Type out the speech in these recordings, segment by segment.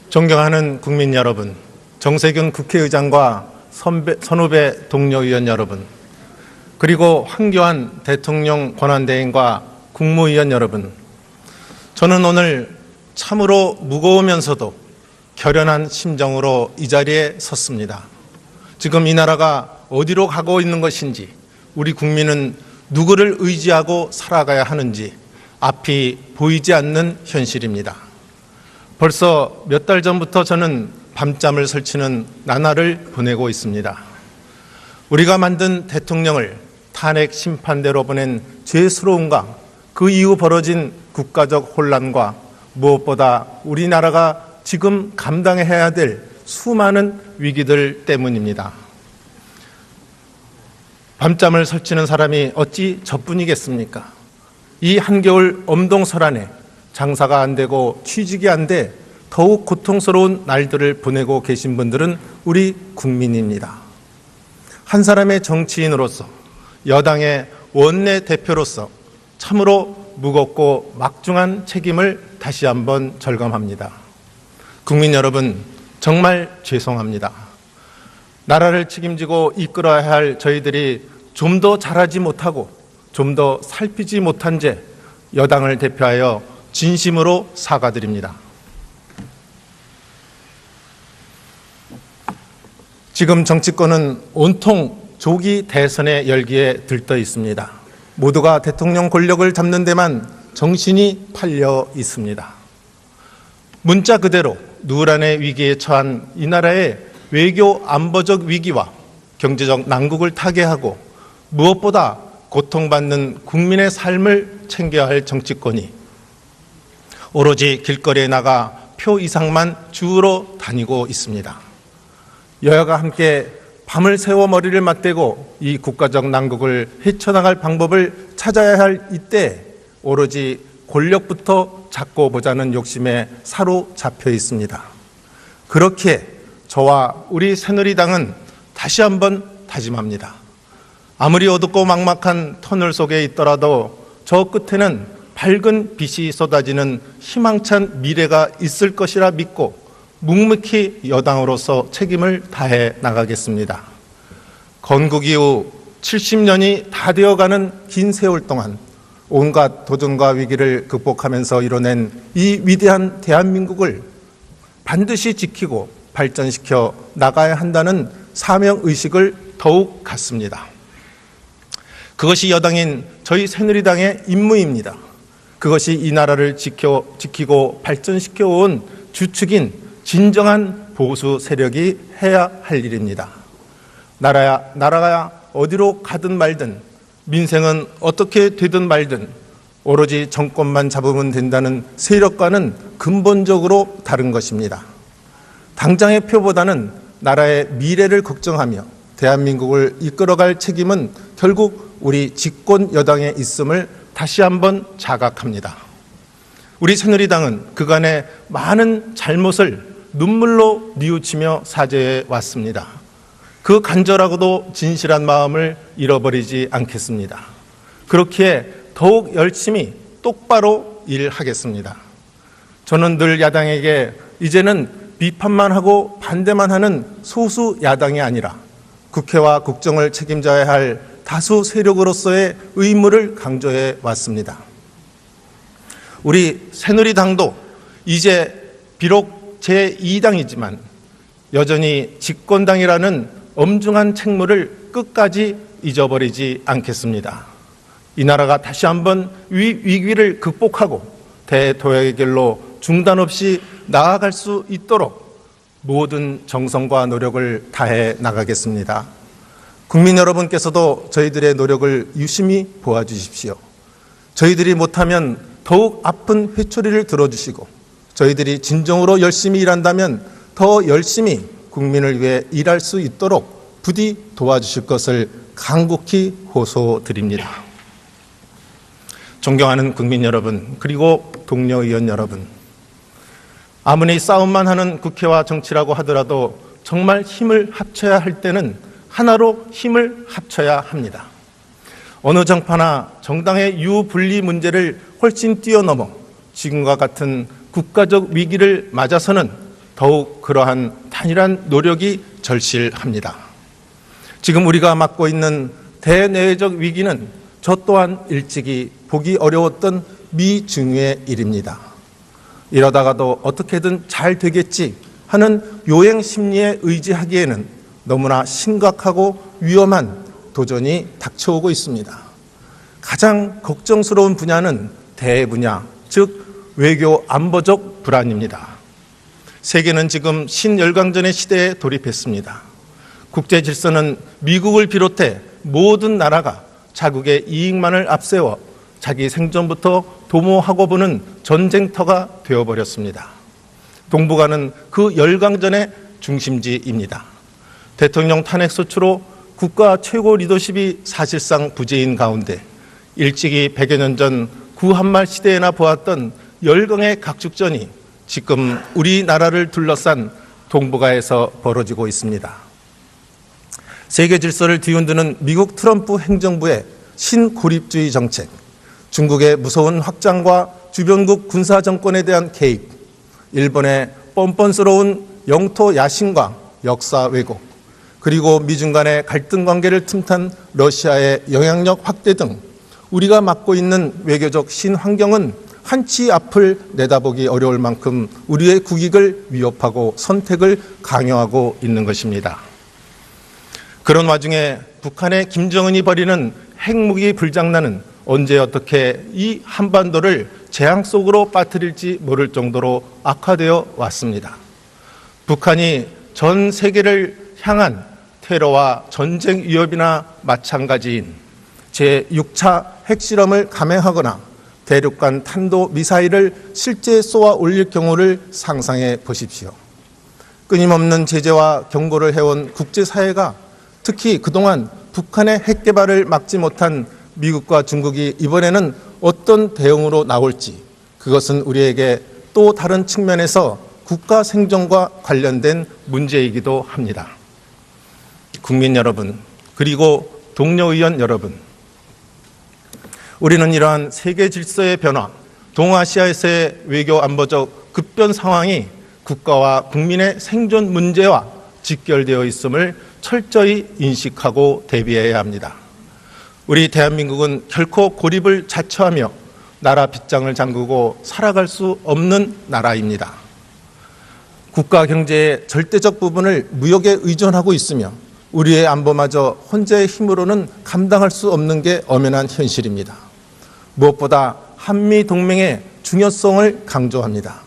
존경하는 국민 여러분, 정세균 국회의장과 선후배 동료 의원 여러분, 그리고 황교안 대통령 권한대행과 국무위원 여러분, 저는 오늘 참으로 무거우면서도 결연한 심정으로 이 자리에 섰습니다. 지금 이 나라가 어디로 가고 있는 것인지, 우리 국민은 누구를 의지하고 살아가야 하는지 앞이 보이지 않는 현실입니다. 벌써 몇 달 전부터 저는 밤잠을 설치는 나날을 보내고 있습니다. 우리가 만든 대통령을 탄핵 심판대로 보낸 죄스러움과 그 이후 벌어진 국가적 혼란과 무엇보다 우리나라가 지금 감당해야 될 수많은 위기들 때문입니다. 밤잠을 설치는 사람이 어찌 저뿐이겠습니까? 이 한겨울 엄동설안에 장사가 안 되고 취직이 안 돼 더욱 고통스러운 날들을 보내고 계신 분들은 우리 국민입니다. 한 사람의 정치인으로서, 여당의 원내대표로서 참으로 무겁고 막중한 책임을 다시 한번 절감합니다. 국민 여러분, 정말 죄송합니다. 나라를 책임지고 이끌어야 할 저희들이 좀 더 잘하지 못하고 좀 더 살피지 못한 죄, 여당을 대표하여 진심으로 사과드립니다. 지금 정치권은 온통 조기 대선의 열기에 들떠 있습니다. 모두가 대통령 권력을 잡는 데만 정신이 팔려 있습니다. 문자 그대로 누란의 위기에 처한 이 나라의 외교 안보적 위기와 경제적 난국을 타개하고 무엇보다 고통받는 국민의 삶을 챙겨야 할 정치권이 오로지 길거리에 나가 표 이상만 주우러 다니고 있습니다. 여야가 함께 밤을 새워 머리를 맞대고 이 국가적 난국을 헤쳐나갈 방법을 찾아야 할 이때 오로지 권력부터 잡고 보자는 욕심에 사로잡혀 있습니다. 그렇게 저와 우리 새누리당은 다시 한번 다짐합니다. 아무리 어둡고 막막한 터널 속에 있더라도 저 끝에는 밝은 빛이 쏟아지는 희망찬 미래가 있을 것이라 믿고 묵묵히 여당으로서 책임을 다해 나가겠습니다. 건국 이후 70년이 다 되어가는 긴 세월 동안 온갖 도전과 위기를 극복하면서 이뤄낸 이 위대한 대한민국을 반드시 지키고 발전시켜 나가야 한다는 사명의식을 더욱 갖습니다. 그것이 여당인 저희 새누리당의 임무입니다. 그것이 이 나라를 지키고 발전시켜 온 주축인 진정한 보수 세력이 해야 할 일입니다. 나라가 어디로 가든 말든, 민생은 어떻게 되든 말든 오로지 정권만 잡으면 된다는 세력과는 근본적으로 다른 것입니다. 당장의 표보다는 나라의 미래를 걱정하며 대한민국을 이끌어갈 책임은 결국 우리 집권 여당에 있음을 다시 한번 자각합니다. 우리 새누리당은 그간의 많은 잘못을 눈물로 뉘우치며 사죄해 왔습니다. 그 간절하고도 진실한 마음을 잃어버리지 않겠습니다. 그렇기에 더욱 열심히 똑바로 일하겠습니다. 저는 늘 야당에게 이제는 비판만 하고 반대만 하는 소수 야당이 아니라 국회와 국정을 책임져야 할 다수 세력으로서의 의무를 강조해 왔습니다. 우리 새누리당도 이제 비록 제2당이지만 여전히 집권당이라는 엄중한 책무를 끝까지 잊어버리지 않겠습니다. 이 나라가 다시 한번 위기를 극복하고 대도약의 길로 중단 없이 나아갈 수 있도록 모든 정성과 노력을 다해 나가겠습니다. 국민 여러분께서도 저희들의 노력을 유심히 보아주십시오. 저희들이 못하면 더욱 아픈 회초리를 들어주시고 저희들이 진정으로 열심히 일한다면 더 열심히 국민을 위해 일할 수 있도록 부디 도와주실 것을 간곡히 호소드립니다. 존경하는 국민 여러분, 그리고 동료 의원 여러분, 아무리 싸움만 하는 국회와 정치라고 하더라도 정말 힘을 합쳐야 할 때는 하나로 힘을 합쳐야 합니다. 어느 정파나 정당의 유분리 문제를 훨씬 뛰어넘어 지금과 같은 국가적 위기를 맞아서는 더욱 그러한 단일한 노력이 절실합니다. 지금 우리가 맞고 있는 대내외적 위기는 저 또한 일찍이 보기 어려웠던 미중유의 일입니다. 이러다가도 어떻게든 잘 되겠지 하는 요행 심리에 의지하기에는 너무나 심각하고 위험한 도전이 닥쳐오고 있습니다. 가장 걱정스러운 분야는 대분야, 즉 외교 안보적 불안입니다. 세계는 지금 신열강전의 시대에 돌입했습니다. 국제 질서는 미국을 비롯해 모든 나라가 자국의 이익만을 앞세워 자기 생존부터 도모하고 보는 전쟁터가 되어버렸습니다. 동북아는 그 열강전의 중심지입니다. 대통령 탄핵 소추로 국가 최고 리더십이 사실상 부재인 가운데 일찍이 100여 년 전 구한말 시대에나 보았던 열강의 각축전이 지금 우리나라를 둘러싼 동북아에서 벌어지고 있습니다. 세계 질서를 뒤흔드는 미국 트럼프 행정부의 신고립주의 정책, 중국의 무서운 확장과 주변국 군사 정권에 대한 개입, 일본의 뻔뻔스러운 영토 야심과 역사 왜곡, 그리고 미중 간의 갈등 관계를 틈탄 러시아의 영향력 확대 등 우리가 맞고 있는 외교적 신환경은 한치 앞을 내다보기 어려울 만큼 우리의 국익을 위협하고 선택을 강요하고 있는 것입니다. 그런 와중에 북한의 김정은이 벌이는 핵무기 불장난은 언제 어떻게 이 한반도를 재앙 속으로 빠뜨릴지 모를 정도로 악화되어 왔습니다. 북한이 전 세계를 향한 테러와 전쟁 위협이나 마찬가지인 제6차 핵실험을 감행하거나 대륙간 탄도미사일을 실제 쏘아 올릴 경우를 상상해 보십시오. 끊임없는 제재와 경고를 해온 국제사회가 특히 그동안 북한의 핵 개발을 막지 못한 미국과 중국이 이번에는 어떤 대응으로 나올지, 그것은 우리에게 또 다른 측면에서 국가 생존과 관련된 문제이기도 합니다. 국민 여러분, 그리고 동료 의원 여러분, 우리는 이러한 세계 질서의 변화, 동아시아에서의 외교 안보적 급변 상황이 국가와 국민의 생존 문제와 직결되어 있음을 철저히 인식하고 대비해야 합니다. 우리 대한민국은 결코 고립을 자처하며 나라 빗장을 잠그고 살아갈 수 없는 나라입니다. 국가 경제의 절대적 부분을 무역에 의존하고 있으며 우리의 안보마저 혼자의 힘으로는 감당할 수 없는 게 엄연한 현실입니다. 무엇보다 한미 동맹의 중요성을 강조합니다.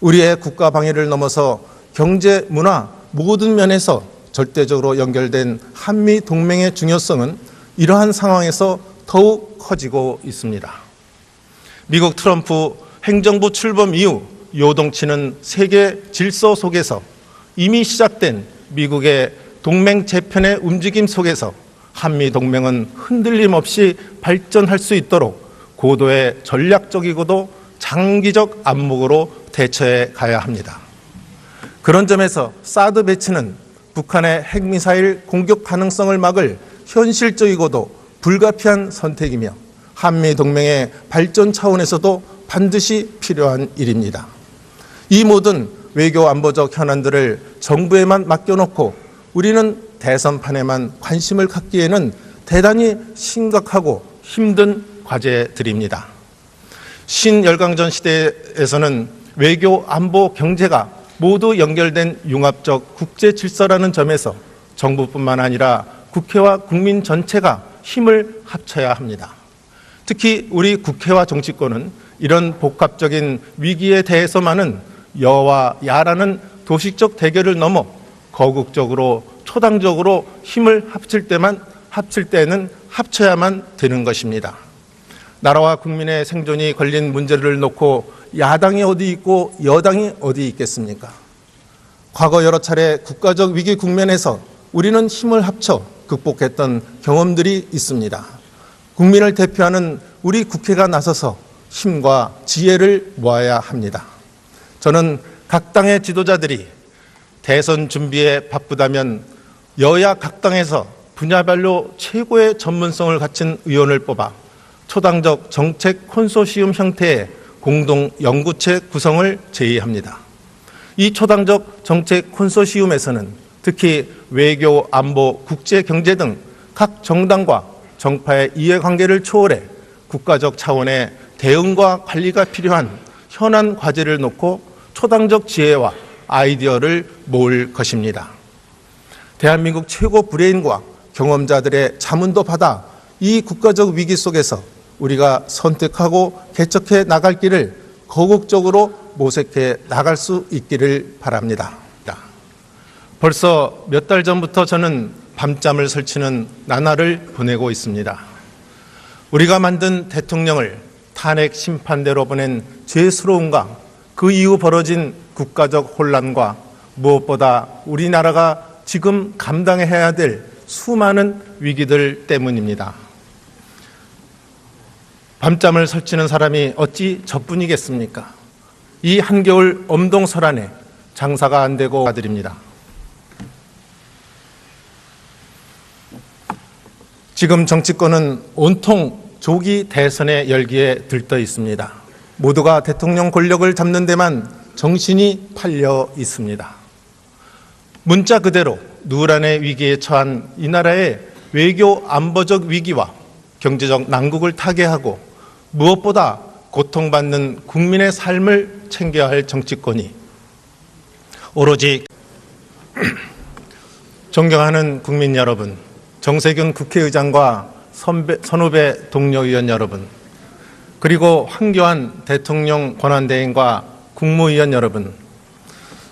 우리의 국가 방위를 넘어서 경제, 문화 모든 면에서 절대적으로 연결된 한미 동맹의 중요성은 이러한 상황에서 더욱 커지고 있습니다. 미국 트럼프 행정부 출범 이후 요동치는 세계 질서 속에서 이미 시작된 미국의 동맹 재편의 움직임 속에서 한미 동맹은 흔들림 없이 발전할 수 있도록 고도의 전략적이고도 장기적 안목으로 대처해 가야 합니다. 그런 점에서 사드 배치는 북한의 핵미사일 공격 가능성을 막을 현실적이고도 불가피한 선택이며 한미 동맹의 발전 차원에서도 반드시 필요한 일입니다. 이 모든 외교 안보적 현안들을 정부에만 맡겨놓고 우리는 대선판에만 관심을 갖기에는 대단히 심각하고 힘든 과제들입니다. 신열강전 시대에서는 외교, 안보, 경제가 모두 연결된 융합적 국제 질서라는 점에서 정부뿐만 아니라 국회와 국민 전체가 힘을 합쳐야 합니다. 특히 우리 국회와 정치권은 이런 복합적인 위기에 대해서만은 여와 야라는 도식적 대결을 넘어 거국적으로 초당적으로 힘을 합칠 때는 합쳐야만 되는 것입니다. 나라와 국민의 생존이 걸린 문제를 놓고 야당이 어디 있고 여당이 어디 있겠습니까? 과거 여러 차례 국가적 위기 국면에서 우리는 힘을 합쳐 극복했던 경험들이 있습니다. 국민을 대표하는 우리 국회가 나서서 힘과 지혜를 모아야 합니다. 저는 각 당의 지도자들이 대선 준비에 바쁘다면 여야 각 당에서 분야별로 최고의 전문성을 갖춘 의원을 뽑아 초당적 정책 콘소시엄 형태의 공동 연구체 구성을 제의합니다. 이 초당적 정책 콘소시움에서는 특히 외교, 안보, 국제, 경제 등 각 정당과 정파의 이해관계를 초월해 국가적 차원의 대응과 관리가 필요한 현안 과제를 놓고 초당적 지혜와 아이디어를 모을 것입니다. 대한민국 최고 브레인과 경험자들의 자문도 받아 이 국가적 위기 속에서 우리가 선택하고 개척해 나갈 길을 거국적으로 모색해 나갈 수 있기를 바랍니다. 벌써 몇 달 전부터 저는 밤잠을 설치는 나날을 보내고 있습니다. 우리가 만든 대통령을 탄핵 심판대로 보낸 죄스러움과 그 이후 벌어진 국가적 혼란과 무엇보다 우리나라가 지금 감당해야 될 수많은 위기들 때문입니다. 밤잠을 설치는 사람이 어찌 저뿐이겠습니까? 이 한겨울 엄동설안에 장사가 안 되고 가드립니다. 지금 정치권은 온통 조기 대선의 열기에 들떠 있습니다. 모두가 대통령 권력을 잡는 데만 정신이 팔려 있습니다. 문자 그대로 누란의 위기에 처한 이 나라의 외교 안보적 위기와 경제적 난국을 타개하고 무엇보다 고통받는 국민의 삶을 챙겨야 할 정치권이 오로지 존경하는 국민 여러분, 정세균 국회의장과 선후배 동료 의원 여러분, 그리고 황교안 대통령 권한대행과 국무위원 여러분,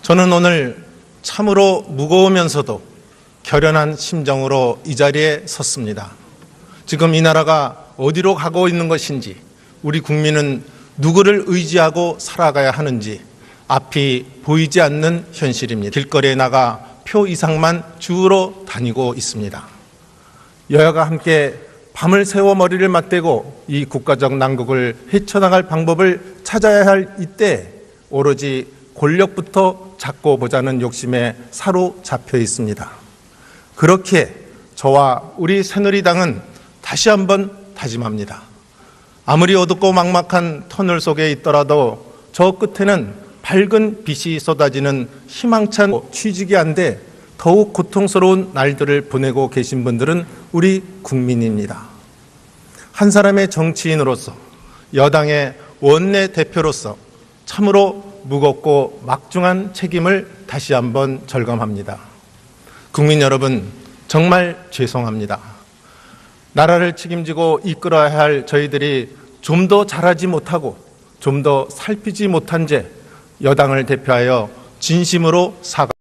저는 오늘 참으로 무거우면서도 결연한 심정으로 이 자리에 섰습니다. 지금 이 나라가 어디로 가고 있는 것인지, 우리 국민은 누구를 의지하고 살아가야 하는지 앞이 보이지 않는 현실입니다. 길거리에 나가 표 이상만 주우러 다니고 있습니다. 여야가 함께 밤을 새워 머리를 맞대고 이 국가적 난국을 헤쳐나갈 방법을 찾아야 할 이때 오로지 권력부터 잡고 보자는 욕심에 사로잡혀 있습니다. 그렇게 저와 우리 새누리당은 다시 한번 다짐합니다. 아무리 어둡고 막막한 터널 속에 있더라도 저 끝에는 밝은 빛이 쏟아지는 희망찬 취직이 안 돼 더욱 고통스러운 날들을 보내고 계신 분들은 우리 국민입니다. 한 사람의 정치인으로서, 여당의 원내 대표로서 참으로 무겁고 막중한 책임을 다시 한번 절감합니다. 국민 여러분, 정말 죄송합니다. 나라를 책임지고 이끌어야 할 저희들이 좀 더 잘하지 못하고 좀 더 살피지 못한 죄, 여당을 대표하여 진심으로 사과